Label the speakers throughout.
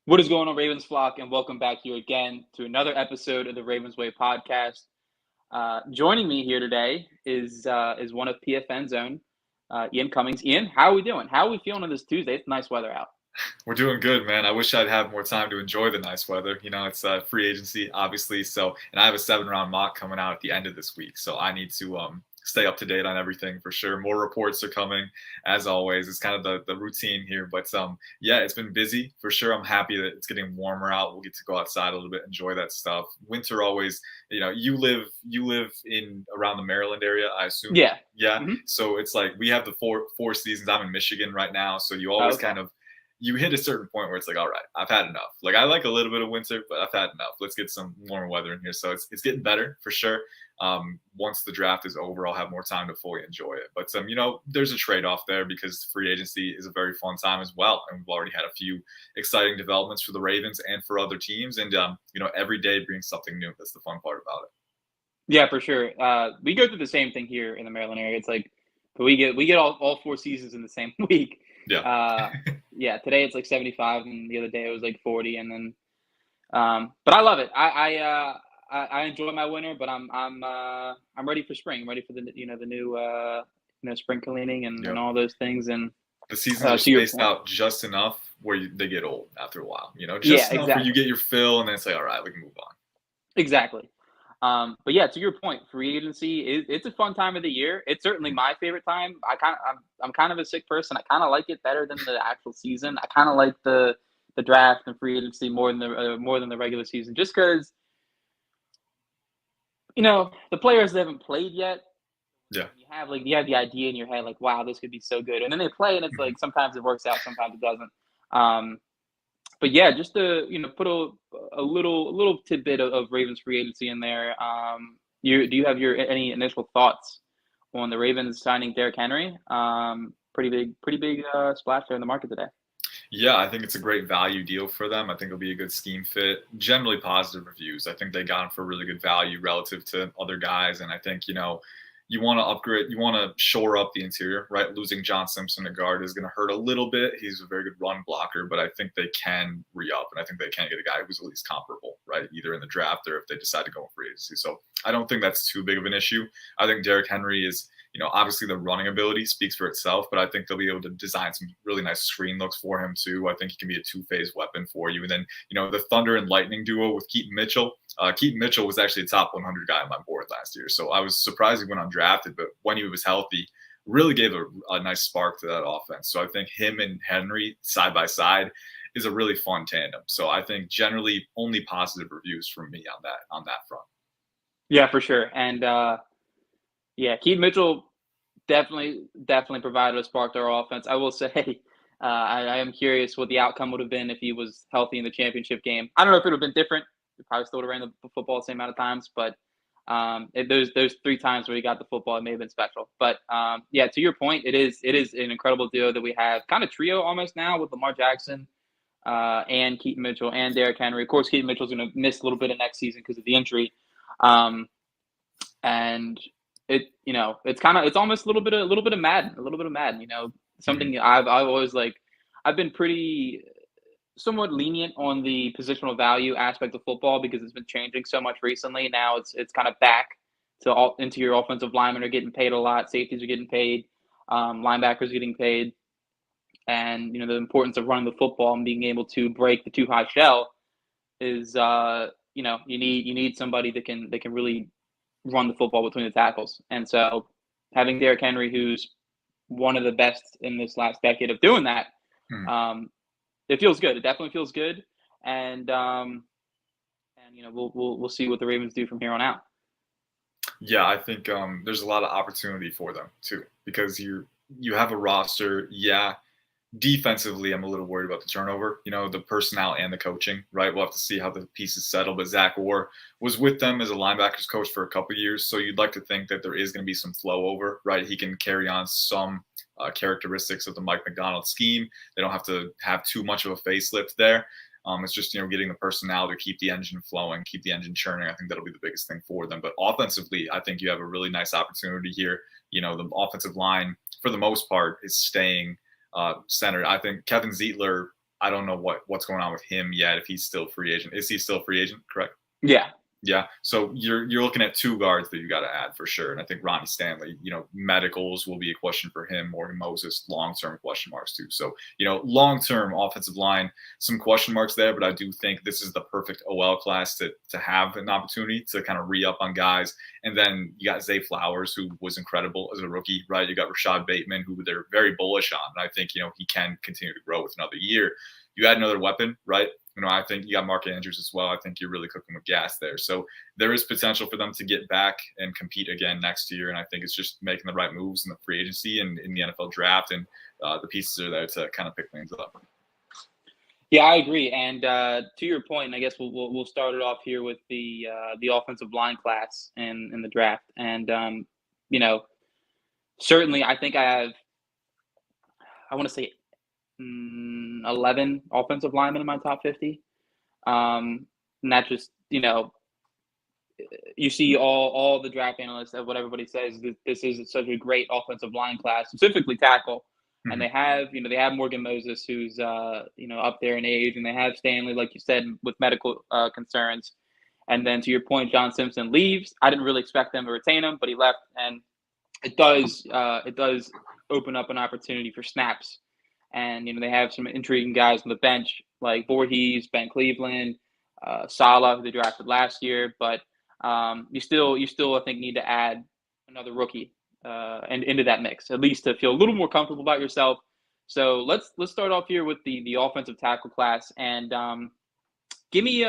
Speaker 1: What is going on, Ravens flock, and welcome back here again to another episode of the Ravens Way podcast. Joining me here today is one of PFN's own, Ian Cummings. Ian, how are we doing? How are we feeling on this Tuesday? It's nice weather out.
Speaker 2: We're doing good, man. I wish I'd have more time to enjoy the nice weather. It's free agency, obviously. So, and I have a 7-round mock coming out at the end of this week. So I need to stay up to date on everything for sure. More reports are coming, as always. It's kind of the routine here. But yeah, it's been busy for sure. I'm happy that it's getting warmer out. We'll get to go outside a little bit, enjoy that stuff. Winter always, you live in around the Maryland area, I assume.
Speaker 1: Yeah.
Speaker 2: Yeah.
Speaker 1: Mm-hmm.
Speaker 2: So it's like we have the four seasons. I'm in Michigan right now. So you always you hit a certain point where it's like, all right, I've had enough. Like, I like a little bit of winter, but I've had enough. Let's get some warmer weather in here. So it's getting better for sure. Once the draft is over, I'll have more time to fully enjoy it. But there's a trade-off there because free agency is a very fun time as well. And we've already had a few exciting developments for the Ravens and for other teams. And every day brings something new. That's the fun part about it.
Speaker 1: Yeah, for sure. We go through the same thing here in the Maryland area. It's like we get all 4 seasons in the same week.
Speaker 2: Yeah.
Speaker 1: Yeah. Today it's like 75, and the other day it was like 40, and then. But I love it. I enjoy my winter, but I'm ready for spring. I'm ready for the new spring cleaning and all those things. And
Speaker 2: the seasons are spaced out just enough where they get old after a while. Just enough where you get your fill, and then it's like, all right, we can move on.
Speaker 1: Exactly. But yeah, to your point, free agency it's a fun time of the year. It's certainly my favorite time. I'm kind of a sick person. I kind of like it better than the actual season. I kind of like the draft and free agency more than the regular season, just because the players that haven't played yet.
Speaker 2: Yeah.
Speaker 1: You have the idea in your head like, wow, this could be so good, and then they play, and it's like sometimes it works out, sometimes it doesn't. But yeah, just to put a little tidbit of Ravens free agency in there. Do you have any initial thoughts on the Ravens signing Derrick Henry? Pretty big splash there in the market today.
Speaker 2: Yeah, I think it's a great value deal for them. I think it'll be a good scheme fit. Generally positive reviews. I think they got him for really good value relative to other guys, and I think you want to upgrade, you want to shore up the interior, right? Losing John Simpson at guard is going to hurt a little bit. He's a very good run blocker, but I think they can re-up, and I think they can get a guy who's at least comparable, right? Either in the draft or if they decide to go in free agency. So I don't think that's too big of an issue. I think Derrick Henry is, obviously the running ability speaks for itself, but I think they'll be able to design some really nice screen looks for him too. I think he can be a 2-phase weapon for you. And then, the Thunder and Lightning duo with Keaton Mitchell. Keaton Mitchell was actually a top 100 guy on my board last year. So I was surprised he went undrafted, but when he was healthy, really gave a nice spark to that offense. So I think him and Henry side by side is a really fun tandem. So I think generally only positive reviews from me on that front.
Speaker 1: Yeah, for sure. And Keaton Mitchell definitely provided a spark to our offense. I will say, I am curious what the outcome would have been if he was healthy in the championship game. I don't know if it would have been different. We probably still would have ran the football the same amount of times, but those 3 times where he got the football, it may have been special. But yeah, to your point, it is an incredible duo that we have, kind of trio almost now with Lamar Jackson and Keaton Mitchell and Derrick Henry. Of course, Keaton Mitchell's going to miss a little bit of next season because of the injury, and it's almost a little bit of Madden. Something I've always I've been pretty somewhat lenient on the positional value aspect of football because it's been changing so much recently. Now it's kind of back to into your offensive linemen are getting paid a lot, safeties are getting paid, linebackers are getting paid, and the importance of running the football and being able to break the too high shell is you need somebody that can really run the football between the tackles. And so having Derrick Henry, who's one of the best in this last decade of doing that, it feels good. It definitely feels good. And we'll see what the Ravens do from here on out.
Speaker 2: Yeah, I think there's a lot of opportunity for them too, because you have a roster. Yeah, defensively, I'm a little worried about the turnover, the personnel and the coaching, right? We'll have to see how the pieces settle. But Zach Orr was with them as a linebackers coach for a couple of years. So you'd like to think that there is going to be some flow over, right? He can carry on some characteristics of the Mike Macdonald scheme. They don't have to have too much of a facelift there. It's just, getting the personnel to keep the engine flowing, keep the engine churning. I think that'll be the biggest thing for them. But offensively, I think you have a really nice opportunity here. The offensive line, for the most part, is staying centered. I think Kevin Zeitler I don't know what's going on with him yet. If he's still free agent, is he still free agent? Correct.
Speaker 1: Yeah.
Speaker 2: Yeah, so you're looking at 2 guards that you got to add for sure, and I think Ronnie Stanley, medicals will be a question for him. Morgan Moses, long-term question marks too. So long-term offensive line, some question marks there, but I do think this is the perfect OL class to have an opportunity to kind of re-up on guys. And then you got Zay Flowers, who was incredible as a rookie, right? You got Rashad Bateman, who they're very bullish on, and I think he can continue to grow with another year. You add another weapon, right? I think you got Mark Andrews as well. I think you're really cooking with gas there. So there is potential for them to get back and compete again next year. And I think it's just making the right moves in the free agency and in the NFL draft. And the pieces are there to kind of pick things up.
Speaker 1: Yeah, I agree. And to your point, I guess we'll start it off here with the offensive line class in the draft. And, certainly I think I want to say 11 offensive linemen in my top 50. And that just, you see all the draft analysts of what everybody says, this is such a great offensive line class, specifically tackle. Mm-hmm. And they have Morgan Moses, who's, up there in age, and they have Stanley, like you said, with medical concerns. And then to your point, John Simpson leaves. I didn't really expect them to retain him, but he left. And it does open up an opportunity for snaps. And, they have some intriguing guys on the bench like Voorhees, Ben Cleveland, Saleh, who they drafted last year. But you still, I think, need to add another rookie and into that mix, at least to feel a little more comfortable about yourself. So let's start off here with the offensive tackle class. And give me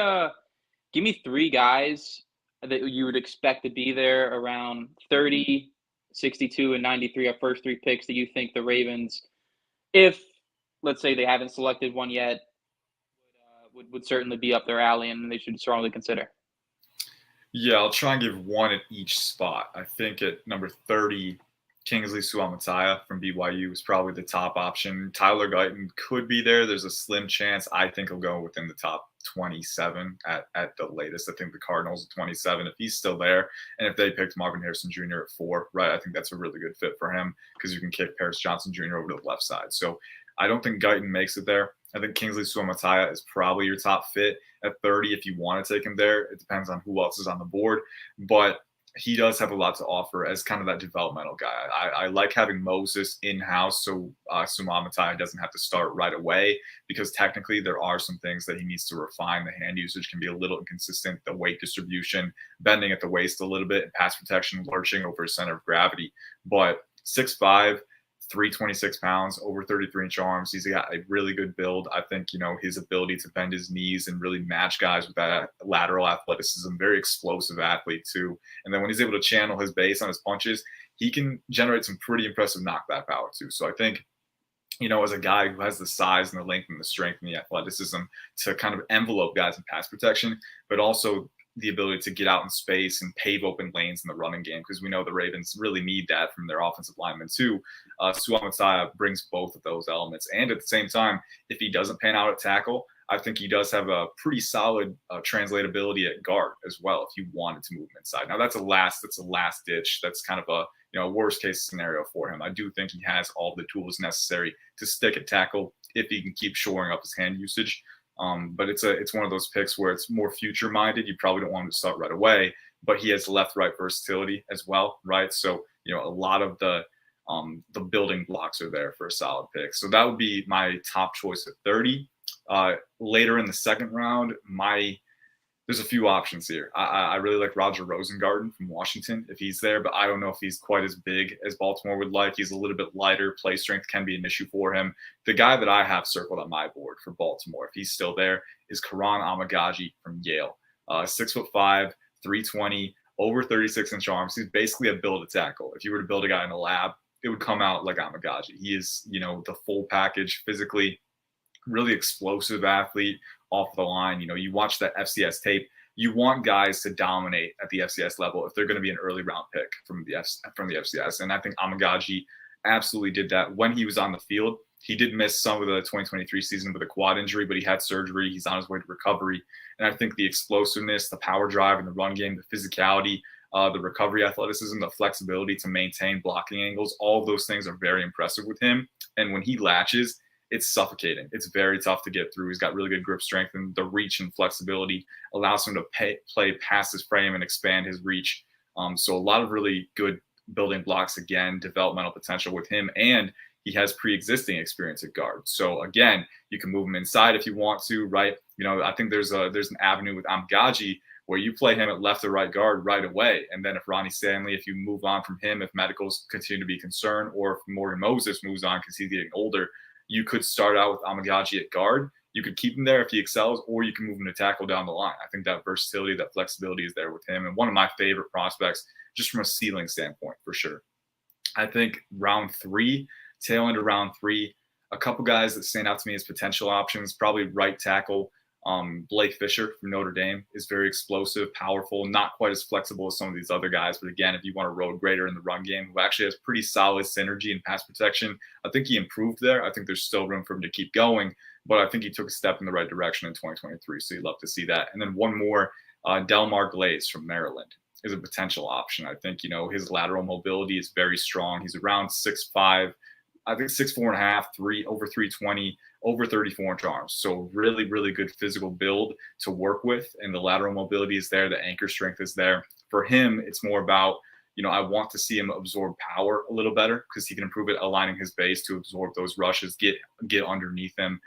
Speaker 1: 3 guys that you would expect to be there around 30, 62, and 93, our first 3 picks that you think the Ravens, if let's say they haven't selected one yet, would certainly be up their alley and they should strongly consider.
Speaker 2: Yeah, I'll try and give one at each spot. I think at number 30, Kingsley Suamataia from BYU is probably the top option. Tyler Guyton could be there. There's a slim chance. I think he'll go within the top 27 at the latest. I think the Cardinals at 27, if he's still there. And if they picked Marvin Harrison Jr. at 4, right, I think that's a really good fit for him because you can kick Paris Johnson Jr. over to the left side. So I don't think Guyton makes it there. I think Kingsley Suamataia is probably your top fit at 30 if you want to take him there. It depends on who else is on the board. But he does have a lot to offer as kind of that developmental guy. I like having Moses in-house so Suamataia doesn't have to start right away because technically there are some things that he needs to refine. The hand usage can be a little inconsistent, the weight distribution, bending at the waist a little bit, and pass protection, lurching over his center of gravity. But 6'5", 326 pounds, over 33-inch arms. He's got a really good build. I think, his ability to bend his knees and really match guys with that lateral athleticism, very explosive athlete too. And then when he's able to channel his base on his punches, he can generate some pretty impressive knockback power too. So I think, as a guy who has the size and the length and the strength and the athleticism to kind of envelope guys in pass protection, but also the ability to get out in space and pave open lanes in the running game, because we know the Ravens really need that from their offensive linemen too. Suamataia brings both of those elements. And at the same time, if he doesn't pan out at tackle, I think he does have a pretty solid translatability at guard as well if you wanted to move him inside. Now that's a last ditch. That's kind of a worst case scenario for him. I do think he has all the tools necessary to stick at tackle if he can keep shoring up his hand usage. But it's one of those picks where it's more future minded. You probably don't want him to start right away, but he has left-right versatility as well, right? So a lot of the building blocks are there for a solid pick. So that would be my top choice at 30. Later in the second round, there's a few options here. I really like Roger Rosengarten from Washington if he's there, but I don't know if he's quite as big as Baltimore would like. He's a little bit lighter. Play strength can be an issue for him. The guy that I have circled on my board for Baltimore, if he's still there, is Karan Amagaji from Yale. 6'5", 320, over 36-inch arms. He's basically a build-a-tackle. If you were to build a guy in a lab, it would come out like Amagaji. He is, the full package physically, really explosive athlete off the line. You watch that FCS tape, you want guys to dominate at the FCS level if they're going to be an early round pick from the FCS. And I think Amagaji absolutely did that when he was on the field. He did miss some of the 2023 season with a quad injury, but he had surgery. He's on his way to recovery. And I think the explosiveness, the power drive in the run game, the physicality, the recovery athleticism, the flexibility to maintain blocking angles, all of those things are very impressive with him. And when he latches, it's suffocating. It's very tough to get through. He's got really good grip strength, and the reach and flexibility allows him to play past his frame and expand his reach. So a lot of really good building blocks, again, developmental potential with him, and he has pre-existing experience at guard. So again, you can move him inside if you want to, right? I think there's an avenue with Amagaji where you play him at left or right guard right away. And then if Ronnie Stanley, if you move on from him, if medicals continue to be concerned, or if Morgan Moses moves on because he's getting older, you could start out with Amagaji at guard. You could keep him there if he excels, or you can move him to tackle down the line. I think that versatility, that flexibility is there with him. And one of my favorite prospects, just from a ceiling standpoint, for sure. I think round 3, tail end of round 3, a couple guys that stand out to me as potential options, probably right tackle. Blake Fisher from Notre Dame is very explosive, powerful, not quite as flexible as some of these other guys. But again, if you want a road grader in the run game who actually has pretty solid synergy and pass protection, I think he improved there. I think there's still room for him to keep going, but I think he took a step in the right direction in 2023. So you'd love to see that. And then one more, Delmar Glaze from Maryland is a potential option. I think, his lateral mobility is very strong. He's around 6'5", I think 6'4.5", over 320, over 34-inch arms. So really, really good physical build to work with. And the lateral mobility is there. The anchor strength is there. For him, it's more about, I want to see him absorb power a little better because he can improve it, aligning his base to absorb those rushes, get underneath him.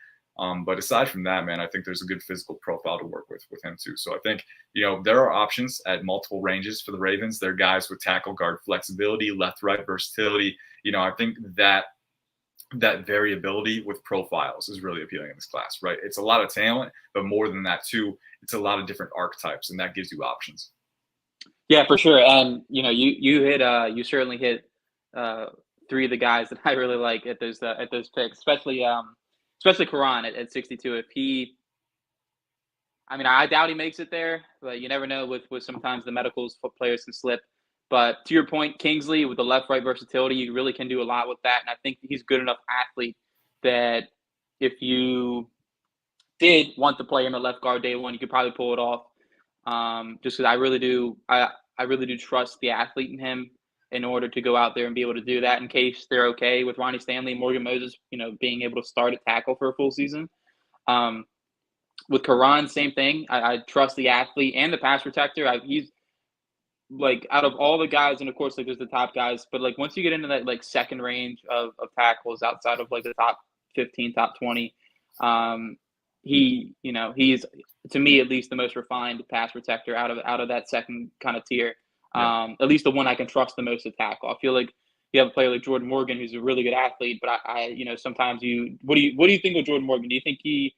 Speaker 2: But aside from that, man, I think there's a good physical profile to work with him too. So I think, there are options at multiple ranges for the Ravens. They're guys with tackle guard flexibility, left-right versatility. I think that variability with profiles is really appealing in this class, right? It's a lot of talent, but more than that too, it's a lot of different archetypes, and that gives you options.
Speaker 1: Yeah, for sure. And you certainly hit 3 of the guys that I really like at those picks, especially Karan at 62. I doubt he makes it there, but you never know with sometimes the medicals players can slip. But to your point, Kingsley with the left-right versatility, you really can do a lot with that. And I think he's good enough athlete that if you did want to play him at left guard day one, you could probably pull it off. Just because I really do trust the athlete in him in order to go out there and be able to do that in case they're okay with Ronnie Stanley and Morgan Moses, being able to start at tackle for a full season. With Karan, same thing. I trust the athlete and the pass protector. He's like out of all the guys, and of course, like there's the top guys, but like once you get into that like second range of tackles outside of like the top 15, top 20, he's to me at least the most refined pass protector out of that second kind of tier. At least the one I can trust the most to tackle. I feel like you have a player like Jordan Morgan who's a really good athlete, but I sometimes what do you think of Jordan Morgan? Do you think he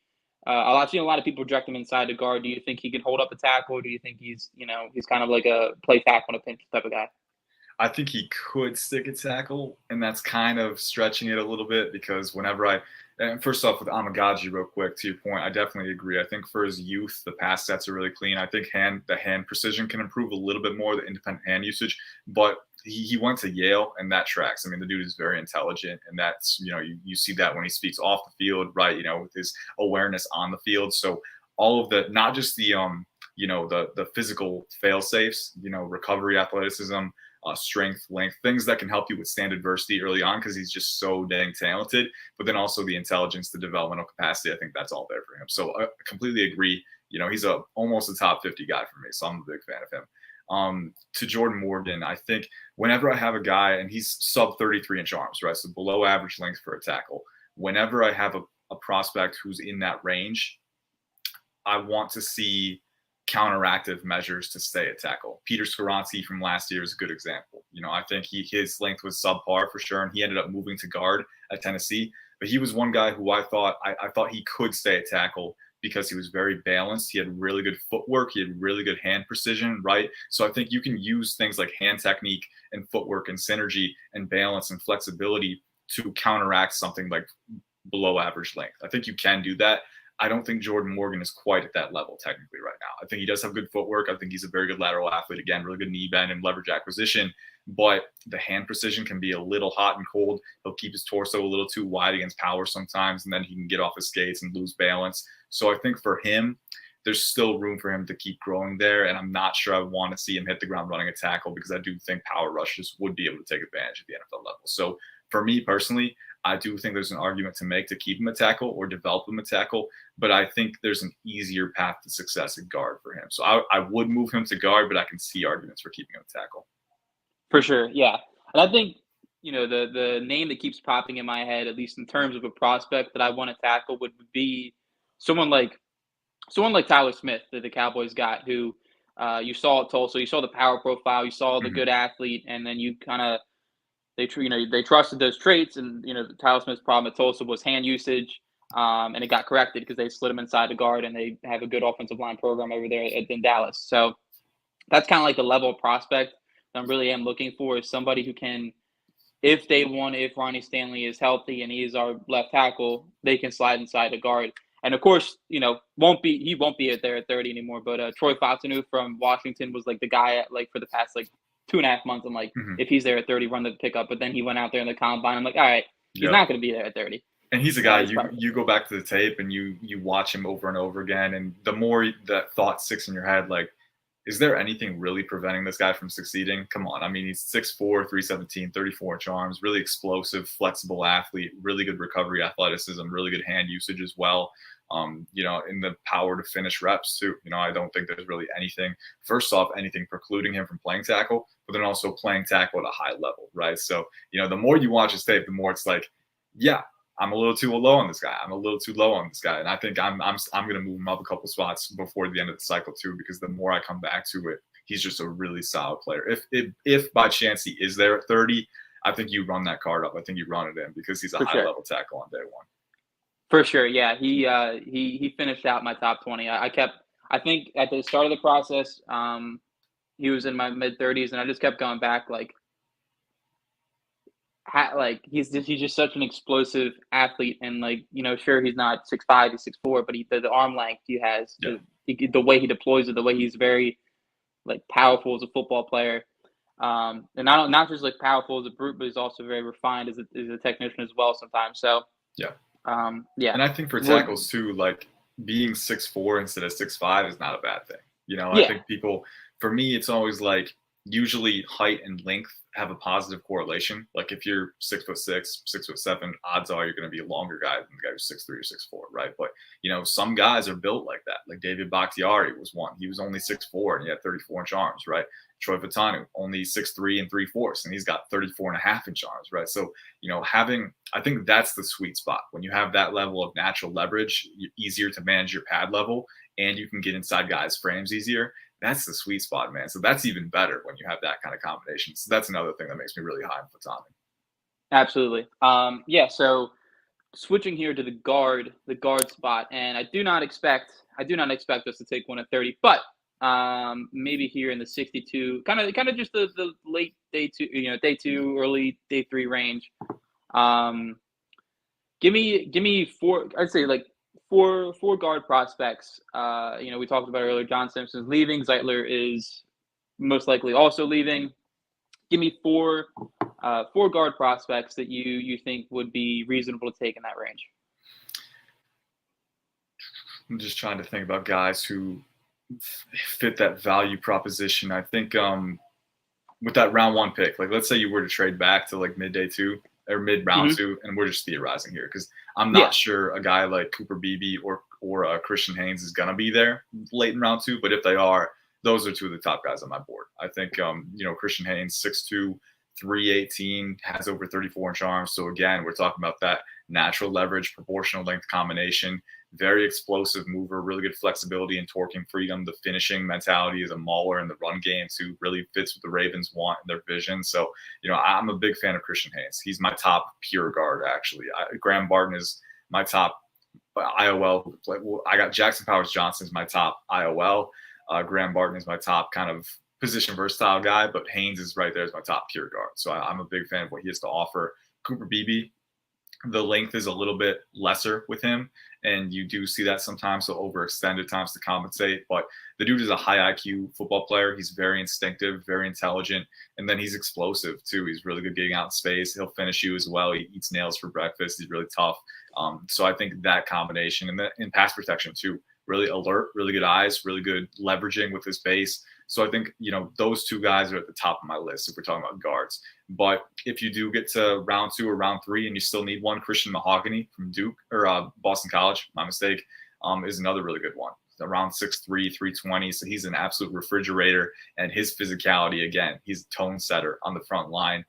Speaker 1: I've seen a lot of people project him inside the guard. Do you think he can hold up a tackle? Or do you think he's kind of like a play tackle on a pinch type of guy?
Speaker 2: I think he could stick a tackle, and that's kind of stretching it a little bit because and first off with Amagaji, real quick, to your point, I definitely agree. I think for his youth, the pass sets are really clean. I think the hand precision can improve a little bit more, the independent hand usage, but he went to Yale, and that tracks. I mean, the dude is very intelligent, and that's, you see that when he speaks off the field, right, with his awareness on the field. So all of the, not just the physical fail safes, recovery, athleticism, strength, length, things that can help you withstand adversity early on because he's just so dang talented, but then also the intelligence, the developmental capacity. I think that's all there for him. So I completely agree. He's almost a top 50 guy for me, so I'm a big fan of him. To Jordan Morgan, I think whenever I have a guy, and he's sub 33-inch arms, right, so below average length for a tackle, whenever I have a prospect who's in that range, I want to see counteractive measures to stay at tackle. Peter Skoronski from last year is a good example. I think his length was subpar for sure, and he ended up moving to guard at Tennessee. But he was one guy who I thought he could stay at tackle because he was very balanced. He had really good footwork. He had really good hand precision, right? So I think you can use things like hand technique and footwork and synergy and balance and flexibility to counteract something like below average length. I think you can do that. I don't think Jordan Morgan is quite at that level technically right now. I think he does have good footwork. I think he's a very good lateral athlete. Again, really good knee bend and leverage acquisition, but the hand precision can be a little hot and cold. He'll keep his torso a little too wide against power sometimes, and then he can get off his skates and lose balance. So I think for him, there's still room for him to keep growing there, and I'm not sure I want to see him hit the ground running a tackle because I do think power rushes would be able to take advantage at the NFL level. So for me personally, I do think there's an argument to make to keep him a tackle or develop him a tackle, but I think there's an easier path to success at guard for him. So I would move him to guard, but I can see arguments for keeping him a tackle.
Speaker 1: For sure, yeah. And I think, the name that keeps popping in my head, at least in terms of a prospect that I want to tackle, would be someone like Tyler Smith that the Cowboys got, who you saw at Tulsa. You saw the power profile, you saw the good athlete, and then you kind of they trusted those traits. And Tyler Smith's problem at Tulsa was hand usage, and it got corrected because they slid him inside the guard, and they have a good offensive line program over there in Dallas. So that's kind of like the level of prospect that I really am looking for, is somebody who can, if Ronnie Stanley is healthy and he is our left tackle, they can slide inside the guard. And of course, he won't be there at 30 anymore. But Troy Fautanu from Washington was like the guy for the past 2.5 months. I'm like, if he's there at 30, run the pickup. But then he went out there in the combine. I'm like, all right, he's not going to be there at 30.
Speaker 2: And he's a guy you go back to the tape and you watch him over and over again. And the more that thought sticks in your head, like, is there anything really preventing this guy from succeeding? Come on. I mean, he's 6'4", 317, 34-inch arms, really explosive, flexible athlete, really good recovery athleticism, really good hand usage as well. In the power to finish reps too. I don't think there's really anything precluding him from playing tackle, but then also playing tackle at a high level, right? So, the more you watch his tape, the more it's like, yeah, I'm a little too low on this guy. And I think I'm going to move him up a couple spots before the end of the cycle too, because the more I come back to it, he's just a really solid player. If by chance he is there at 30, I think you run that card up. I think you run it in because he's a high level tackle on day one.
Speaker 1: For sure, yeah. He finished out my top 20. I think at the start of the process, he was in my mid 30s, and I just kept going back he's just such an explosive athlete, and sure, he's not 6'5", he's 6'4", but the arm length he has, the way he deploys it, the way he's very powerful as a football player, and not just powerful as a brute, but he's also very refined as a technician as well sometimes. So
Speaker 2: yeah.
Speaker 1: Yeah.
Speaker 2: And I think for tackles too, being 6'4" instead of 6'5" is not a bad thing. I think for me, it's always usually height and length have a positive correlation. If you're 6'6", 6'7", odds are you're going to be a longer guy than the guy who's 6'3" or 6'4", right? But some guys are built like that. Like David Bakhtiari was one. He was only 6'4" and he had 34-inch arms, right? Troy Fautanu, only 6'3" and 3/4", and he's got 34.5-inch arms, right? So, I think that's the sweet spot. When you have that level of natural leverage, easier to manage your pad level, and you can get inside guys' frames easier. That's the sweet spot, man. So that's even better when you have that kind of combination. So that's another thing that makes me really high on Fautanu.
Speaker 1: Absolutely. So switching here to the guard spot, and I do not expect us to take one at 30, but maybe here in the 62, kind of just the late day two, early day 3 range. Give me four. I'd say four guard prospects. We talked about earlier. John Simpson's leaving. Zeitler is most likely also leaving. Give me four guard prospects that you think would be reasonable to take in that range.
Speaker 2: I'm just trying to think about guys who fit that value proposition. I think with that round 1 pick, let's say you were to trade back to mid-day 2 or mid-round 2, and we're just theorizing here because I'm not sure a guy like Cooper Beebe or Christian Haynes is going to be there late in round 2, but if they are, those are 2 of the top guys on my board. I think, Christian Haynes, 6'2", 318, has over 34-inch arms. So again, we're talking about that natural leverage, proportional length combination, very explosive mover, really good flexibility and torquing freedom. The finishing mentality is a mauler in the run game too, really fits what the Ravens want in their vision. So, I'm a big fan of Christian Haynes. He's my top pure guard, actually. Graham Barton is my top IOL. I got Jackson Powers Johnson is my top IOL. Graham Barton is my top kind of position versatile guy, but Haynes is right there as my top pure guard. So I'm a big fan of what he has to offer. Cooper Beebe, the length is a little bit lesser with him, and you do see that sometimes, so overextend at times to compensate. But the dude is a high IQ football player. He's very instinctive, very intelligent, and then he's explosive too. He's really good getting out in space. He'll finish you as well. He eats nails for breakfast. He's really tough. So I think that combination, and then in pass protection too, really alert, really good eyes, really good leveraging with his base. So I think, those two guys are at the top of my list if we're talking about guards. But if you do get to round 2 or round 3 and you still need one, Christian Mahogany from Duke or Boston College, my mistake, is another really good one. Around 6'3", 320. So he's an absolute refrigerator, and his physicality, again, he's a tone setter on the front line.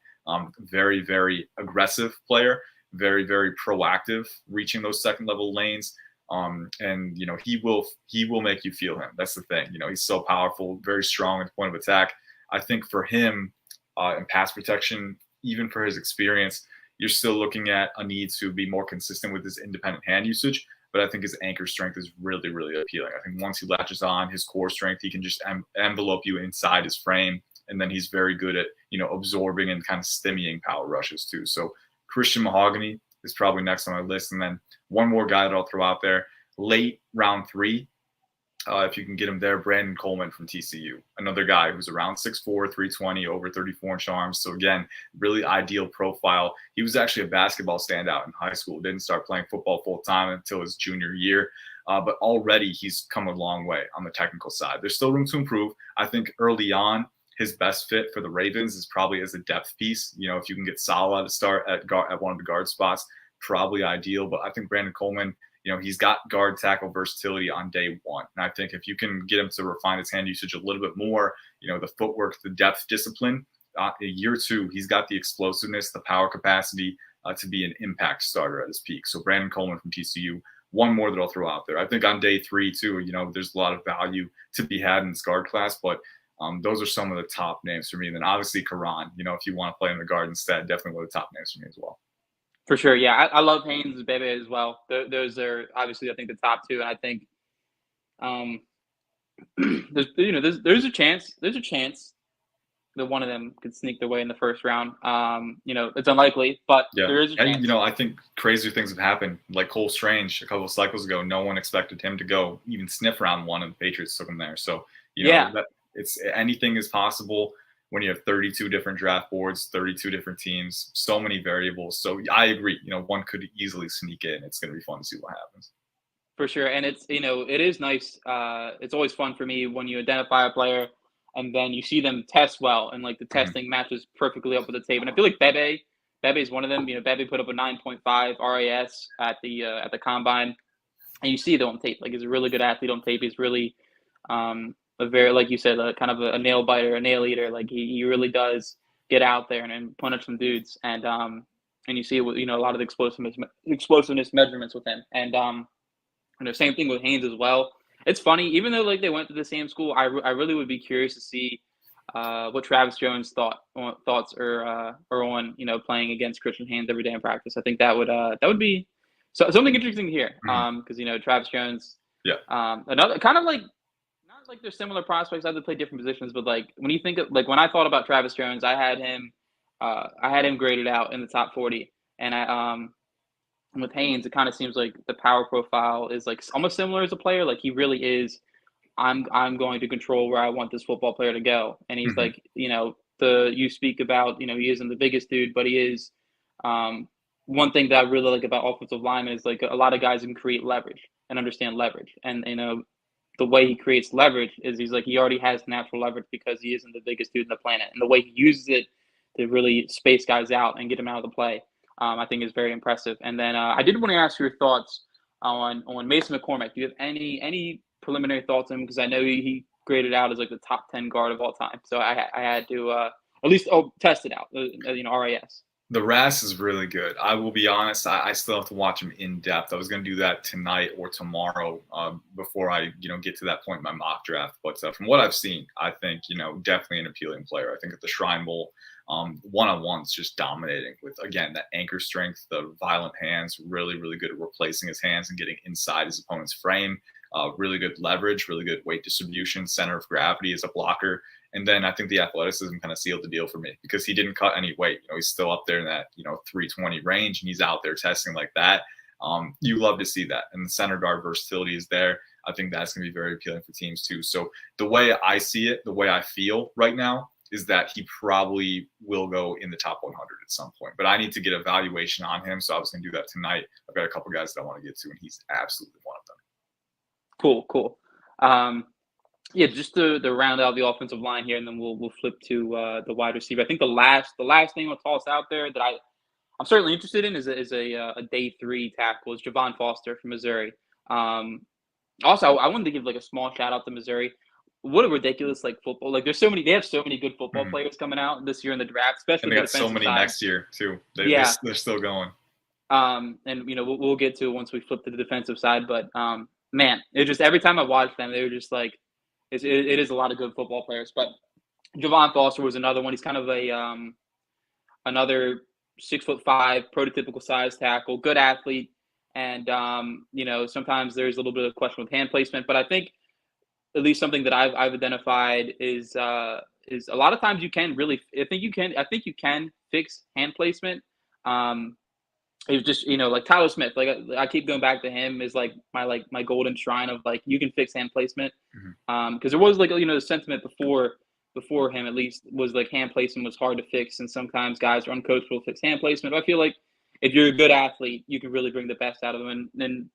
Speaker 2: Very, very aggressive player, very, very proactive, reaching those second level lanes. And he will make you feel him. That's the thing. He's so powerful, very strong at the point of attack. I think for him in pass protection, even for his experience, you're still looking at a need to be more consistent with his independent hand usage. But I think his anchor strength is really, really appealing. I think once he latches on his core strength, he can just envelope you inside his frame. And then he's very good at, absorbing and kind of stemming power rushes too. So Christian Mahogany is probably next on my list. And then one more guy that I'll throw out there, late round 3, if you can get him there, Brandon Coleman from TCU, another guy who's around 6'4", 320, over 34-inch arms. So again, really ideal profile. He was actually a basketball standout in high school. Didn't start playing football full time until his junior year. But already he's come a long way on the technical side. There's still room to improve. I think early on, his best fit for the Ravens is probably as a depth piece. If you can get Salah to start at one of the guard spots, probably ideal. But I think Brandon Coleman, he's got guard tackle versatility on day one. And I think if you can get him to refine his hand usage a little bit more, the footwork, the depth, discipline, a year 2, he's got the explosiveness, the power capacity to be an impact starter at his peak. So Brandon Coleman from TCU, one more that I'll throw out there. I think on day 3 too, there's a lot of value to be had in this guard class, but those are some of the top names for me. And then obviously Karan, if you want to play in the guard instead, definitely one of the top names for me as well.
Speaker 1: For sure, yeah, I love Haynes and Bebe as well. Those are obviously, I think, the top 2, and I think there's a chance that one of them could sneak their way in the first round. It's unlikely, but there is a chance.
Speaker 2: And I think crazier things have happened. Like Cole Strange a couple of cycles ago, no one expected him to go even sniff round 1, and the Patriots took him there. So it's anything is possible when you have 32 different draft boards, 32 different teams, so many variables. So I agree, one could easily sneak in. It's going to be fun to see what happens.
Speaker 1: For sure. And it's, it is nice. It's always fun for me when you identify a player and then you see them test well and like the testing matches perfectly up with the tape. And I feel like Bebe is one of them. Bebe put up a 9.5 RAS at the combine, and you see it on tape. Like, he's a really good athlete on tape. He's really, a very, like you said, kind of a nail biter, a nail eater. Like he really does get out there and punish some dudes. And you see it with, a lot of the explosiveness measurements with him. And same thing with Haynes as well. It's funny, even though like they went to the same school, I really would be curious to see what Travis Jones thoughts are on playing against Christian Haynes every day in practice. I think that would be something interesting to hear. Because Travis Jones, another kind of like, not like they're similar prospects. I had to play different positions, but like when you think of like when I thought about Travis Jones, I had him graded out in the top 40, and with Haynes, it kind of seems like the power profile is like almost similar as a player. Like he really is. I'm going to control where I want this football player to go, and he's like you speak about he isn't the biggest dude, but he is. One thing that I really like about offensive linemen is like a lot of guys can create leverage and understand leverage, and the way he creates leverage is he already has natural leverage because he isn't the biggest dude on the planet. And the way he uses it to really space guys out and get them out of the play, I think is very impressive. And then I did want to ask your thoughts on Mason McCormick. Do you have any preliminary thoughts on him? Because I know he graded out as like the top 10 guard of all time. So I had to at least test it out, RAS.
Speaker 2: The RAS is really good. I will be honest, I still have to watch him in depth. I was going to do that tonight or tomorrow before I, get to that point in my mock draft. But from what I've seen, I think, definitely an appealing player. I think at the Shrine Bowl, one-on-one's just dominating with, again, that anchor strength, the violent hands, really, really good at replacing his hands and getting inside his opponent's frame. Really good leverage, really good weight distribution, center of gravity as a blocker. And then I think the athleticism kind of sealed the deal for me because he didn't cut any weight. He's still up there in that, 320 range, and he's out there testing like that. You love to see that. And the center guard versatility is there. I think that's going to be very appealing for teams too. So the way I see it, the way I feel right now is that he probably will go in the top 100 at some point. But I need to get a valuation on him. So I was going to do that tonight. I've got a couple guys that I want to get to, and he's absolutely one of them.
Speaker 1: Cool, cool. Um, yeah, just to round out the offensive line here, and then we'll flip to the wide receiver. I think the last thing I'll toss out there that I'm certainly interested in is a day three tackle is Javon Foster from Missouri. Um, Also, I wanted to give like a small shout out to Missouri. What a ridiculous like football! Like they have so many good football
Speaker 2: Mhm.
Speaker 1: players coming out this year in the draft,
Speaker 2: And
Speaker 1: especially
Speaker 2: they
Speaker 1: the
Speaker 2: got so
Speaker 1: defensive
Speaker 2: many
Speaker 1: side.
Speaker 2: next year too.
Speaker 1: Yeah,
Speaker 2: They're still going.
Speaker 1: and we'll get to it once we flip to the defensive side. But man, it just every time I watch them, they were just like it is a lot of good football players. But Javon Foster was another one. He's kind of a another 6'5", prototypical size tackle, good athlete, and sometimes there's a little bit of question with hand placement. But I think at least something that I've identified is a lot of times you can really I think you can fix hand placement. Um, it was just like Tyler Smith. Like I keep going back to him as like my golden shrine of like you can fix hand placement.
Speaker 2: Mhm.
Speaker 1: Because there was like the sentiment before him at least was like hand placement was hard to fix, and sometimes guys are uncoachable to fix hand placement. But I feel like if you're a good athlete, you can really bring the best out of them. And then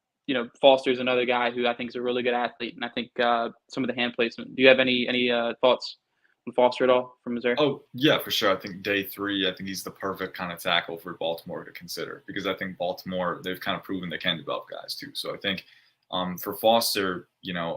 Speaker 1: Foster's another guy who I think is a really good athlete, and I think some of the hand placement. Do you have any thoughts on Foster at all from Missouri?
Speaker 2: Oh, yeah, for sure. I think day three, I think he's the perfect kind of tackle for Baltimore to consider because I think Baltimore, they've kind of proven they can develop guys too. So I think for Foster,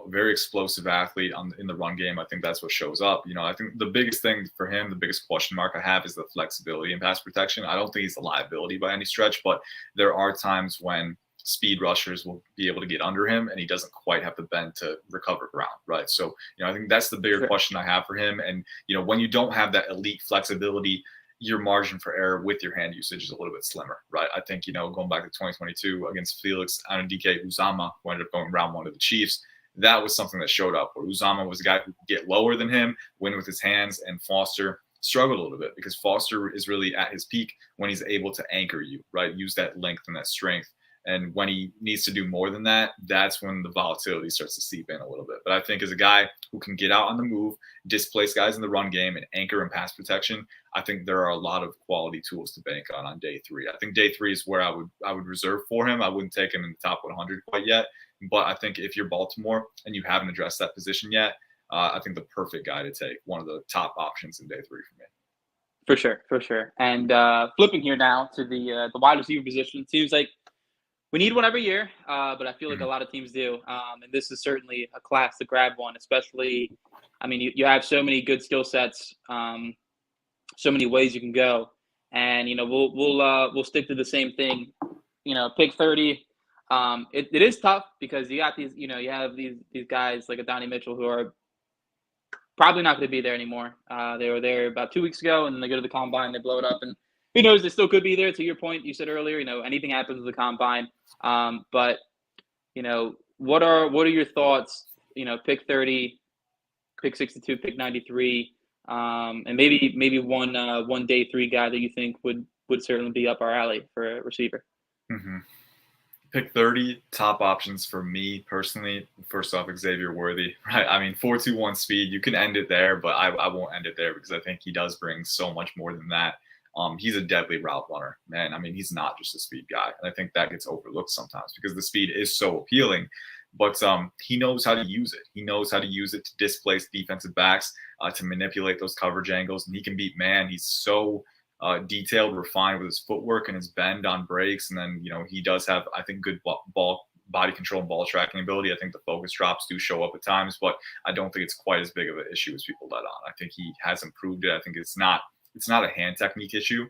Speaker 2: very explosive athlete in the run game. I think that's what shows up. I think the biggest thing for him, the biggest question mark I have is the flexibility in pass protection. I don't think he's a liability by any stretch, but there are times when speed rushers will be able to get under him and he doesn't quite have the bend to recover ground, right? So, I think that's the bigger
Speaker 1: Sure.
Speaker 2: question I have for him. And, when you don't have that elite flexibility, your margin for error with your hand usage is a little bit slimmer, right? I think, going back to 2022 against Felix Anudike Uzama, who ended up going round one to the Chiefs, that was something that showed up where Uzama was a guy who could get lower than him, win with his hands, and Foster struggled a little bit because Foster is really at his peak when he's able to anchor you, right? Use that length and that strength. And when he needs to do more than that, that's when the volatility starts to seep in a little bit. But I think as a guy who can get out on the move, displace guys in the run game, and anchor and pass protection, I think there are a lot of quality tools to bank on day three. I think day three is where I would reserve for him. I wouldn't take him in the top 100 quite yet. But I think if you're Baltimore and you haven't addressed that position yet, I think the perfect guy to take, one of the top options in day three for me.
Speaker 1: For sure, for sure. And flipping here now to the wide receiver position, it seems like we need one every year, but I feel like a
Speaker 2: Mhm.
Speaker 1: lot of teams do. And this is certainly a class to grab one, especially. I mean, you have so many good skill sets, so many ways you can go, and we'll stick to the same thing. Pick 30. It is tough because you got you have these guys like a Donnie Mitchell who are probably not going to be there anymore. They were there about 2 weeks ago, and then they go to the combine, they blow it up, and who knows? They still could be there. To your point, you said earlier, anything happens with the combine. But what are your thoughts? Pick 30, pick 62, pick 93, and maybe one day three guy that you think would certainly be up our alley for a receiver.
Speaker 2: Mhm. Pick 30 top options for me personally. First off, Xavier Worthy, right? I mean, 4.21 speed, you can end it there, but I won't end it there because I think he does bring so much more than that. He's a deadly route runner, man. I mean, he's not just a speed guy. And I think that gets overlooked sometimes because the speed is so appealing, but he knows how to use it. He knows how to use it to displace defensive backs, to manipulate those coverage angles, and he can beat man. He's so detailed, refined with his footwork and his bend on breaks. And then, he does have, I think, good body control and ball tracking ability. I think the focus drops do show up at times, but I don't think it's quite as big of an issue as people let on. I think he has improved it. I think it's not a hand technique issue.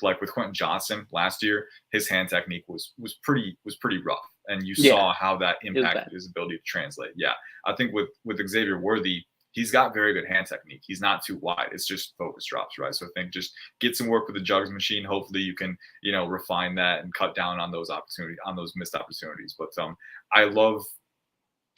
Speaker 2: Like with Quentin Johnson last year, his hand technique was pretty rough, and you
Speaker 1: Yeah,
Speaker 2: saw how that
Speaker 1: it was
Speaker 2: impacted
Speaker 1: bad.
Speaker 2: his ability to translate. Yeah, I think with Xavier Worthy, he's got very good hand technique. He's not too wide. It's just focus drops, right? So I think just get some work with the jugs machine. Hopefully you can, refine that and cut down on those missed opportunities. But I love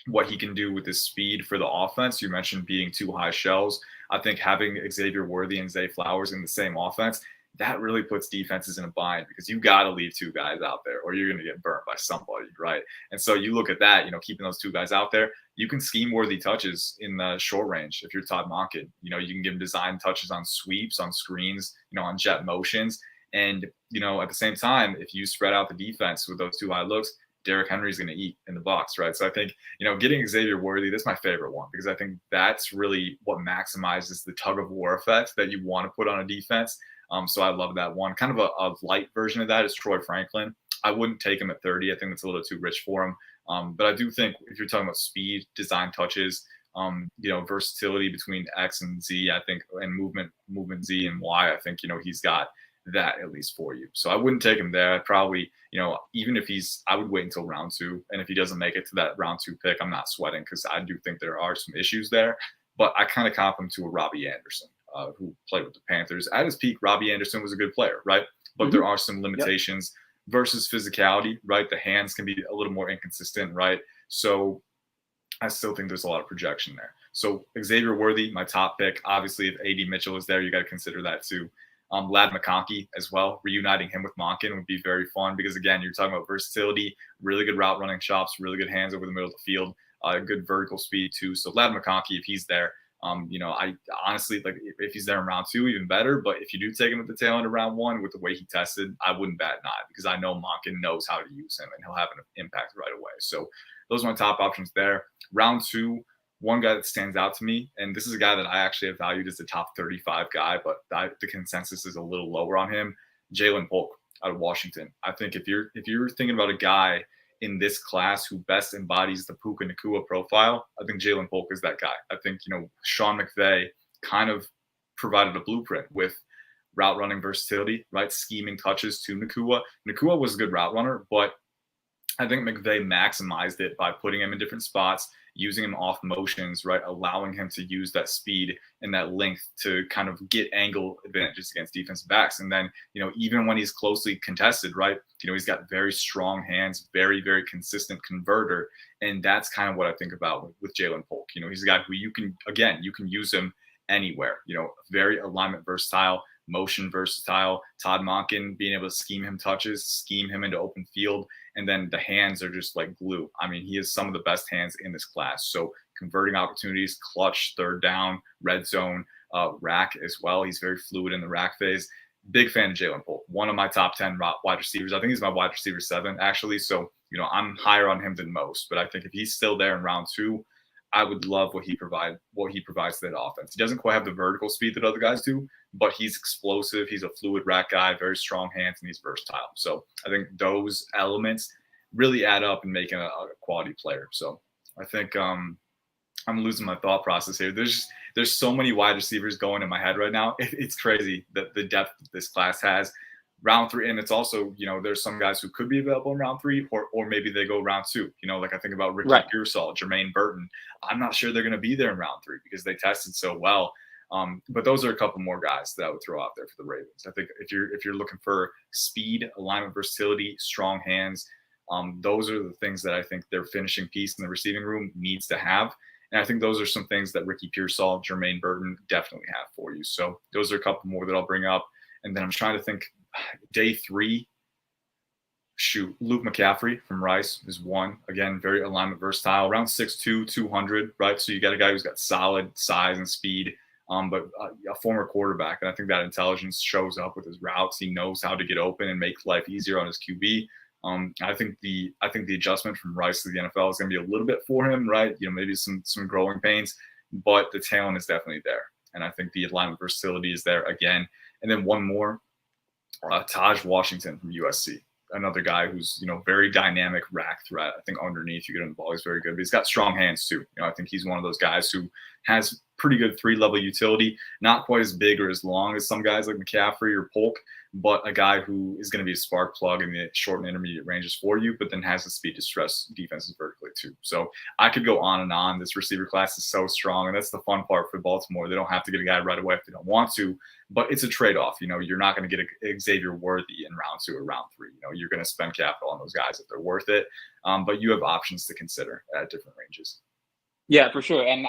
Speaker 2: what he can do with his speed for the offense. You mentioned beating two high shells. I think having Xavier Worthy and Zay Flowers in the same offense, that really puts defenses in a bind because you got to leave two guys out there or you're going to get burnt by somebody, right? And so you look at that, keeping those two guys out there, you can scheme worthy touches in the short range. If you're Todd Monken, you can give him design touches on sweeps, on screens, on jet motions. And, at the same time, if you spread out the defense with those two high looks, Derrick Henry's going to eat in the box, right? So I think, getting Xavier Worthy, that's my favorite one because I think that's really what maximizes the tug of war effect that you want to put on a defense. So I love that one. Kind of a light version of that is Troy Franklin. I wouldn't take him at 30. I think that's a little too rich for him. But I do think if you're talking about speed, design touches, versatility between X and Z, I think, and movement Z and Y, I think, he's got that at least for you. So I wouldn't take him there. I'd probably, even if I would wait until round 2. And if he doesn't make it to that round 2 pick, I'm not sweating because I do think there are some issues there. But I kind of comp him to a Robbie Anderson, who played with the Panthers. At his peak, Robbie Anderson was a good player, right? But there are some limitations versus physicality, right? The hands can be a little more inconsistent, right? So I still think there's a lot of projection there. So Xavier Worthy, my top pick. Obviously, if A.D. Mitchell is there, you got to consider that too. Lad McConkey as well. Reuniting him with Monken would be very fun because, again, you're talking about versatility, really good route running chops, really good hands over the middle of the field, good vertical speed too. So Lad McConkey, if he's there, I honestly, like, if he's there in round 2, even better. But if you do take him at the tail end of round 1 with the way he tested, I wouldn't bat an eye because I know Monken knows how to use him and he'll have an impact right away. So those are my top options there. Round 2, one guy that stands out to me, and this is a guy that I actually have valued as the top 35 guy, but the consensus is a little lower on him. Jalen Polk out of Washington. I think if you're thinking about a guy in this class who best embodies the Puka Nacua profile, I think Jalen Polk is that guy. I think, Sean McVay kind of provided a blueprint with route running versatility, right? Scheming touches to Nacua. Nacua was a good route runner, but I think McVay maximized it by putting him in different spots, using him off motions, right? Allowing him to use that speed and that length to kind of get angle advantages against defensive backs. And then, even when he's closely contested, right? He's got very strong hands, very, very consistent converter. And that's kind of what I think about with Jalen Polk. He's a guy who you can use him anywhere, very alignment versatile, motion versatile. Todd Monken being able to scheme him touches, scheme him into open field. And then the hands are just like glue. I mean, he has some of the best hands in this class. So converting opportunities, clutch, third down, red zone, rack as well. He's very fluid in the rack phase. Big fan of Jalen Polk. One of my top 10 wide receivers. I think he's my wide receiver 7, actually. So, I'm higher on him than most. But I think if he's still there in round 2, I would love what he provides to that offense. He doesn't quite have the vertical speed that other guys do, but he's explosive. He's a fluid rack guy, very strong hands, and he's versatile. So I think those elements really add up and make a quality player. So I think I'm losing my thought process here. There's so many wide receivers going in my head right now. It's crazy that the depth that this class has. Round 3, and it's also, there's some guys who could be available in round 3, or maybe they go round 2. Like I think about Ricky Pearsall, Jermaine Burton. I'm not sure they're going to be there in round 3 because they tested so well. But those are a couple more guys that I would throw out there for the Ravens. I think if you're looking for speed, alignment, versatility, strong hands, those are the things that I think their finishing piece in the receiving room needs to have. And I think those are some things that Ricky Pearsall, Jermaine Burton definitely have for you. So those are a couple more that I'll bring up. And then I'm trying to think. Day 3, Luke McCaffrey from Rice is one. Again, very alignment versatile. Around 6'2", 200, right? So you got a guy who's got solid size and speed, but a former quarterback. And I think that intelligence shows up with his routes. He knows how to get open and make life easier on his QB. I think the adjustment from Rice to the NFL is going to be a little bit for him, right? Maybe some growing pains, but the talent is definitely there. And I think the alignment versatility is there again. And then one more. Taj Washington from USC, another guy who's, very dynamic rack threat. I think underneath you get him the ball, he's very good, but he's got strong hands too. I think he's one of those guys who has pretty good 3-level utility, not quite as big or as long as some guys like McCaffrey or Polk, but a guy who is going to be a spark plug in the short and intermediate ranges for you, but then has the speed to stress defenses vertically too. So I could go on and on. This receiver class is so strong, and that's the fun part for Baltimore. They don't have to get a guy right away if they don't want to, but it's a trade-off. You're not going to get a Xavier Worthy in round 2 or round 3. You're going to spend capital on those guys if they're worth it, but you have options to consider at different ranges.
Speaker 1: Yeah, for sure. And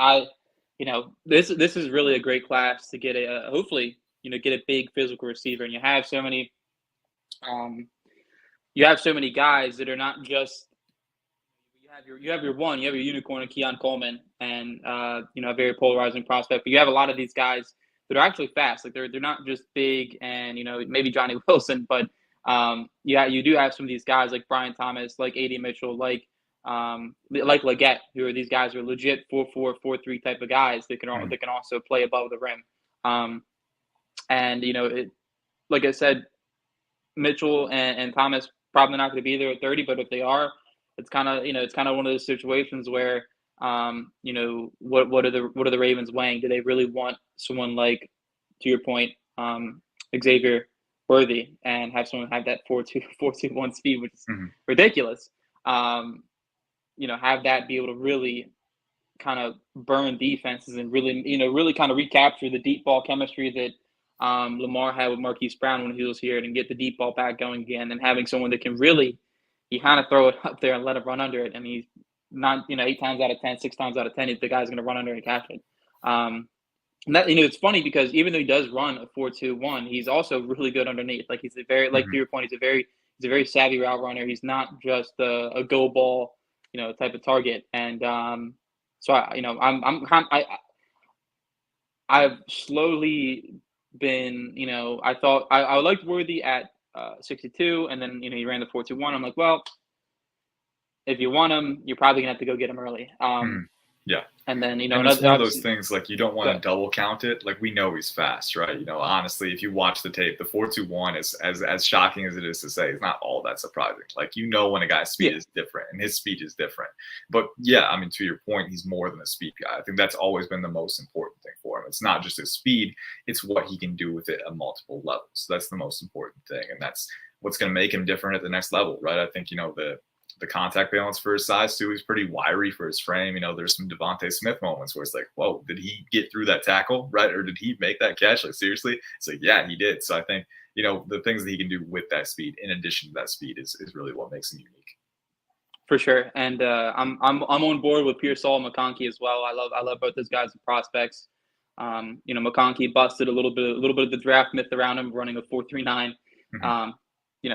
Speaker 1: this is really a great class to get hopefully get a big physical receiver, and you have so many guys that are not just you have your unicorn in Keon Coleman, and a very polarizing prospect, but you have a lot of these guys that are actually fast. Like they're not just big and maybe Johnny Wilson, but Yeah, you do have some of these guys like Brian Thomas, like AD Mitchell, like Leggett, who are these guys who are legit 4-4, 4-3 type of guys
Speaker 2: Mhm.
Speaker 1: that can also play above the rim. Um, and like I said, Mitchell and Thomas probably not going to be there at 30, but if they are, it's kind of one of those situations where what are the Ravens weighing? Do they really want someone like, to your point, Xavier Worthy, and have someone have that 4.2 4.21 speed, which is
Speaker 2: Mhm.
Speaker 1: ridiculous? Have that be able to really kind of burn defenses and really kind of recapture the deep ball chemistry that Lamar had with Marquise Brown when he was here, and get the deep ball back going again, and having someone that can really, you kind of throw it up there and let him run under it. And he's not, 8 times out of 10, 6 times out of 10, the guy's going to run under and catch it. And that, it's funny because even though he does run a 4.21, he's also really good underneath. Like he's a very, like to
Speaker 2: Mhm.
Speaker 1: your point, he's a very savvy route runner. He's not just a go ball, type of target. And so I've slowly been, I thought I liked Worthy at 62, and then he ran the 4.21. I'm like, well, if you want him, you're probably gonna have to go get him early.
Speaker 2: Mhm. Yeah.
Speaker 1: And then
Speaker 2: And it's
Speaker 1: another
Speaker 2: one of those
Speaker 1: obviously,
Speaker 2: things, like, you don't wanna
Speaker 1: but
Speaker 2: double count it, like, we know he's fast, right? Honestly, if you watch the tape, the 4.21 is as shocking as it is to say, it's not all that surprising. Like, when a guy's speed
Speaker 1: yeah,
Speaker 2: is different, and his speed is different. But, yeah, I mean, to your point, he's more than a speed guy. I think that's always been the most important thing for him. It's not just his speed, it's what he can do with it at multiple levels. That's the most important thing, and that's what's gonna make him different at the next level, right? I think, the contact balance for his size too. He's pretty wiry for his frame. There's some Devontae Smith moments where it's like, whoa, did he get through that tackle, right? Or did he make that catch? Like, seriously? It's like, yeah, he did. So I think, the things that he can do with that speed, in addition to that speed, is really what makes him unique.
Speaker 1: for sure. And I'm on board with Pearsall and McConkey as well. I love both those guys as prospects. McConkey busted a little bit of the draft myth around him, running a 4.39.
Speaker 2: Mhm.
Speaker 1: Um,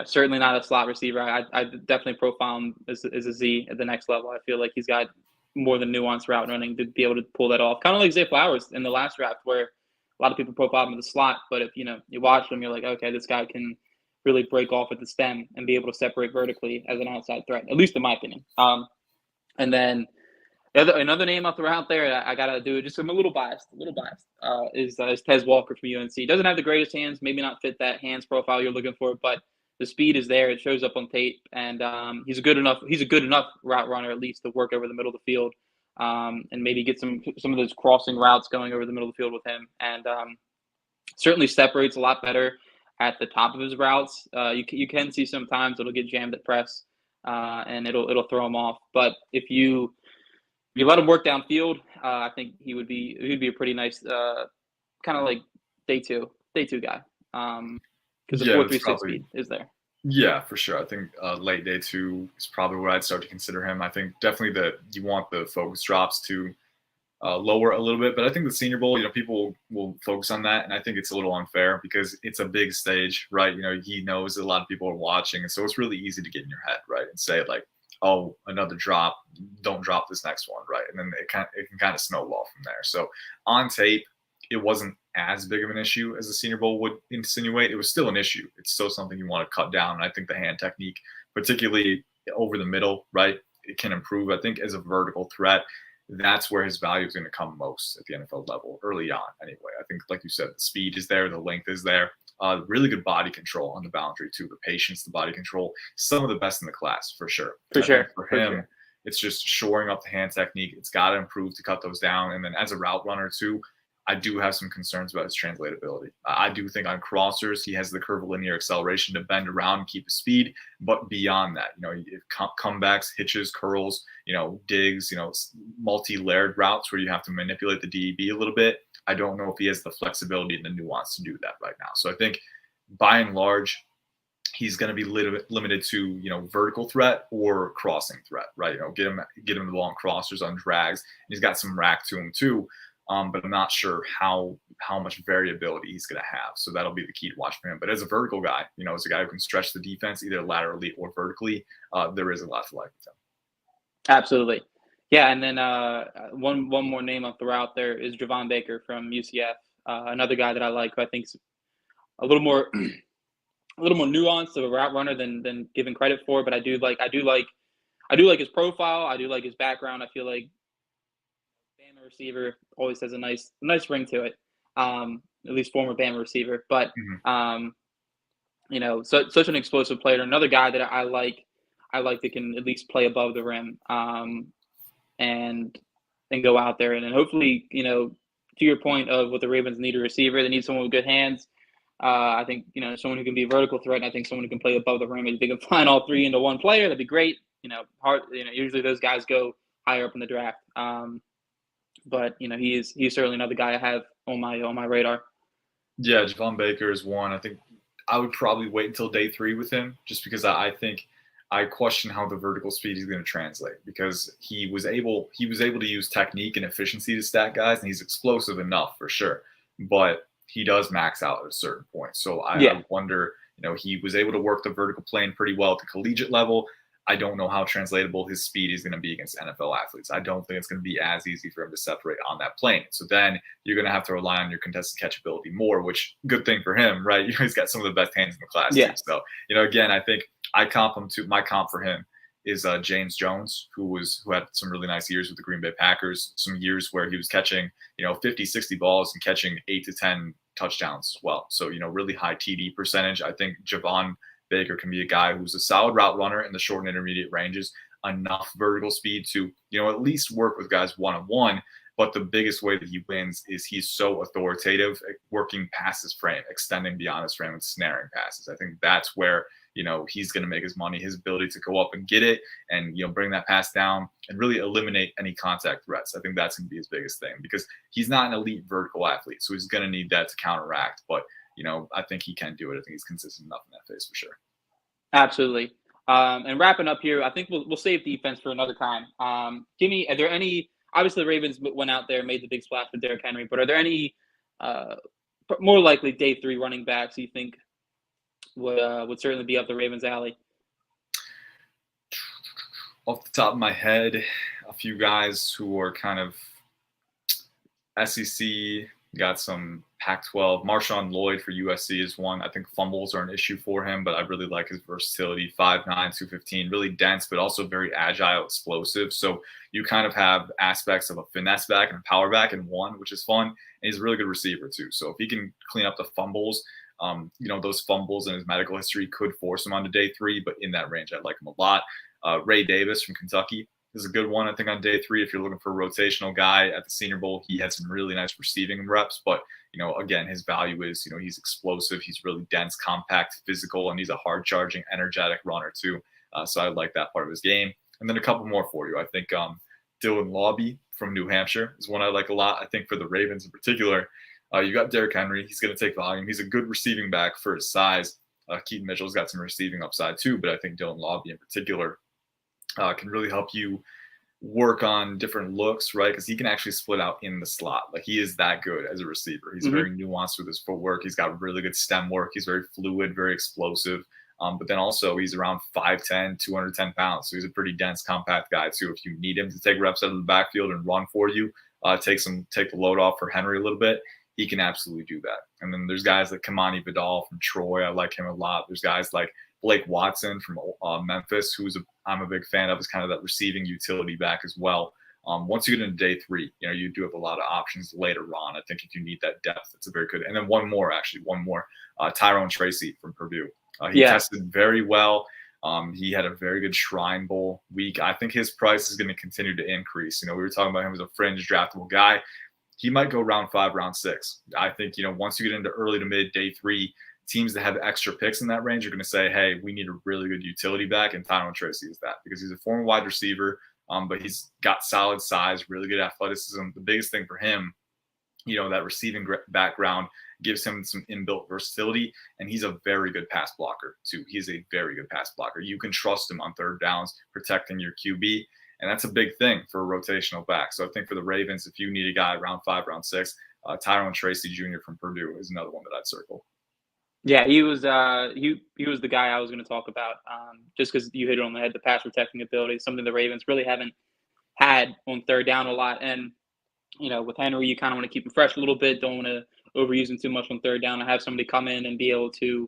Speaker 1: certainly not a slot receiver. I definitely profile him as a Z at the next level. I feel like he's got more than nuanced route running to be able to pull that off. Kind of like Zay Flowers in the last draft, where a lot of people profile him in the slot, but if you watch him, you're like, okay, this guy can really break off at the stem and be able to separate vertically as an outside threat, at least in my opinion. And then another name I'll throw out there, I gotta do it. Just I'm a little biased. Is Tez Walker from UNC. Doesn't have the greatest hands, maybe not fit that hands profile you're looking for, but the speed is there. It shows up on tape, and he's a good enough route runner at least to work over the middle of the field, and maybe get some of those crossing routes going over the middle of the field with him, and certainly separates a lot better at the top of his routes. You can see sometimes it'll get jammed at press, and it'll throw him off. But if you let him work downfield, I think he'd be a pretty nice kind of like day two guy, because the
Speaker 2: Yeah,
Speaker 1: four
Speaker 2: that's
Speaker 1: three six
Speaker 2: probably
Speaker 1: speed is there.
Speaker 2: Yeah, for sure. I think late day two is probably where I'd start to consider him. I think definitely that you want the focus drops to lower a little bit. But I think the Senior Bowl, people will focus on that, and I think it's a little unfair because it's a big stage, right? He knows that a lot of people are watching, and so it's really easy to get in your head, right, and say like, "Oh, another drop. Don't drop this next one," right? And then it can kind of snowball from there. So on tape, it wasn't as big of an issue as the Senior Bowl would insinuate. It was still an issue. It's still something you want to cut down, and I think the hand technique, particularly over the middle, right, it can improve. I think as a vertical threat, that's where his value is going to come most at the NFL level early on. Anyway, I think, like you said, the speed is there, the length is there. Really good body control on the boundary too. The patience, the body control, some of the best in the class for sure.
Speaker 1: For
Speaker 2: I think
Speaker 1: sure,
Speaker 2: for
Speaker 1: for
Speaker 2: him,
Speaker 1: sure.
Speaker 2: it's just shoring up the hand technique. It's got to improve to cut those down. And then as a route runner too, I do have some concerns about his translatability. I do think on crossers, he has the curvilinear acceleration to bend around and keep his speed. But beyond that, comebacks, hitches, curls, digs, multi-layered routes where you have to manipulate the DEB a little bit. I don't know if he has the flexibility and the nuance to do that right now. So I think by and large, he's going to be limited to vertical threat or crossing threat, right? Get him the long crossers on drags. And he's got some rack to him too. But I'm not sure how much variability he's going to have. So that'll be the key to watch for him. But as a vertical guy, as a guy who can stretch the defense either laterally or vertically, there is a lot to like with him.
Speaker 1: Absolutely. Yeah, and then one more name I'll throw out there is Javon Baker from UCF, another guy that I like, who I think's a little more a little more nuanced of a route runner than given credit for. But I do like his profile. I do like his background. I feel like Bama receiver always has a nice ring to it. At least former Bama receiver, but
Speaker 2: Mhm.
Speaker 1: um, such an explosive player. Another guy that I like that can at least play above the rim, and go out there and then hopefully, to your point of what the Ravens need a receiver, they need someone with good hands. I think someone who can be a vertical threat, and I think someone who can play above the rim. If they can find all three into one player, that'd be great. Hard. Usually those guys go higher up in the draft. But he's certainly another guy I have on my radar.
Speaker 2: Yeah, Javon Baker is one. I think I would probably wait until day 3 with him, just because I think I question how the vertical speed is going to translate, because he was able to use technique and efficiency to stack guys, and he's explosive enough for sure, but he does max out at a certain point. So I
Speaker 1: Yeah,
Speaker 2: wonder, he was able to work the vertical plane pretty well at the collegiate level. I don't know how translatable his speed is going to be against NFL athletes. I don't think it's going to be as easy for him to separate on that plane. So then you're going to have to rely on your contested catchability more, which good thing for him, right? He's got some of the best hands in the class too.
Speaker 1: yeah,
Speaker 2: So, again, I think I comp him to my comp for him is James Jones, who had some really nice years with the Green Bay Packers, some years where he was catching, 50, 60 balls and catching 8 to 10 touchdowns as well. So, really high TD percentage. I think Javon Baker can be a guy who's a solid route runner in the short and intermediate ranges, enough vertical speed to, at least work with guys one-on-one. But the biggest way that he wins is he's so authoritative at working past his frame, extending beyond his frame and snaring passes. I think that's where, he's going to make his money, his ability to go up and get it and, bring that pass down and really eliminate any contact threats. I think that's going to be his biggest thing, because he's not an elite vertical athlete. So he's going to need that to counteract. But I think he can do it. I think he's consistent enough in that phase for sure.
Speaker 1: absolutely. And wrapping up here, I think we'll save defense for another time. Are there any? Obviously, the Ravens went out there and made the big splash with Derrick Henry, but are there any uh, more likely day 3 running backs you think would certainly be up the Ravens' alley?
Speaker 2: Off the top of my head, a few guys who are kind of SEC, got some Pac-12. Marshawn Lloyd for USC is one. I think fumbles are an issue for him, but I really like his versatility. 5'9", 215, really dense, but also very agile, explosive. So you kind of have aspects of a finesse back and a power back in one, which is fun. And he's a really good receiver too. So if he can clean up the fumbles, those fumbles in his medical history could force him onto day 3, but in that range, I like him a lot. Ray Davis from Kentucky is a good one, I think, on day 3. If you're looking for a rotational guy at the Senior Bowl, he had some really nice receiving reps. But, again, his value is, he's explosive. He's really dense, compact, physical, and he's a hard-charging, energetic runner, too. So I like that part of his game. And then a couple more for you. I think Dylan Lawby from New Hampshire is one I like a lot. I think for the Ravens in particular, you got Derrick Henry. He's going to take volume. He's a good receiving back for his size. Keaton Mitchell's got some receiving upside, too. But I think Dylan Lawby in particular can really help you work on different looks, right? Because he can actually split out in the slot. Like, he is that good as a receiver. He's very nuanced with his footwork. He's got really good stem work. He's very fluid, very explosive. But then also he's around 5'10", 210 pounds. So he's a pretty dense, compact guy too. If you need him to take reps out of the backfield and run for you, take the load off for Henry a little bit, he can absolutely do that. And then there's guys like Kamani Vidal from Troy. I like him a lot. There's guys like Blake Watson from Memphis, I'm a big fan of, is kind of that receiving utility back as well. Once you get into day 3, you do have a lot of options later on. I think if you need that depth, it's a very good. And then one more, Tyrone Tracy from Purdue. He tested very well. He had a very good Shrine Bowl week. I think his price is going to continue to increase. We were talking about him as a fringe draftable guy. He might go round 5, round 6. I think, once you get into early to mid day 3, teams that have extra picks in that range are going to say, hey, we need a really good utility back, and Tyrone Tracy is that, because he's a former wide receiver, but he's got solid size, really good athleticism. The biggest thing for him, that receiving background gives him some inbuilt versatility, and he's a very good pass blocker too. He's a very good pass blocker. You can trust him on third downs, protecting your QB, and that's a big thing for a rotational back. So I think for the Ravens, if you need a guy round 5, round 6, Tyrone Tracy Jr. from Purdue is another one that I'd circle.
Speaker 1: Yeah, he was he was the guy I was going to talk about. Just because you hit it on the head, the pass protecting ability, something the Ravens really haven't had on third down a lot. And with Henry, you kind of want to keep him fresh a little bit. Don't want to overuse him too much on third down, and have somebody come in and be able to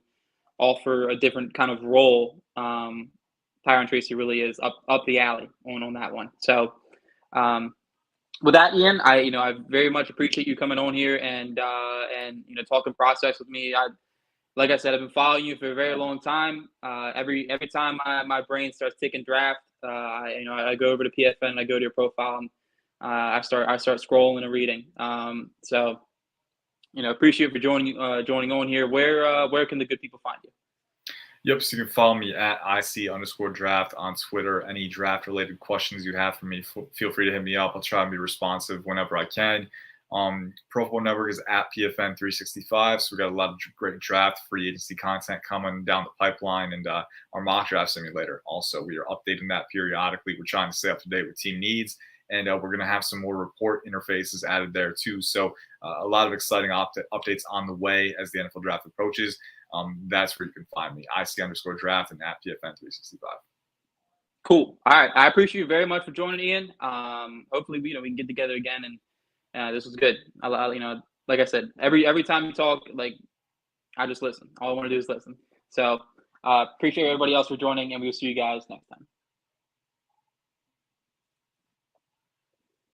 Speaker 1: offer a different kind of role, Tyron Tracy really is up the alley on that one. So with that, Ian, I very much appreciate you coming on here and talking process with me. Like I said, I've been following you for a very long time. Every time my brain starts ticking draft, I go over to PFN and I go to your profile and I start scrolling and reading. So appreciate you for joining on here. Where can the good people find you?
Speaker 2: Yep, so you can follow me at IC_draft on Twitter. Any draft related questions you have for me, feel free to hit me up. I'll try and be responsive whenever I can. Pro Football Network is at PFN 365. So we got a lot of great draft free agency content coming down the pipeline, and our mock draft simulator. Also, we are updating that periodically. We're trying to stay up to date with team needs, and we're going to have some more report interfaces added there too. So a lot of exciting updates on the way as the NFL draft approaches. That's where you can find me, IC_draft and at PFN 365.
Speaker 1: Cool. All right. I appreciate you very much for joining, Ian. Hopefully, we can get together again, and this was good. Like I said, every time you talk, like, I just listen. All I want to do is listen. So appreciate everybody else for joining, and we'll see you guys next time.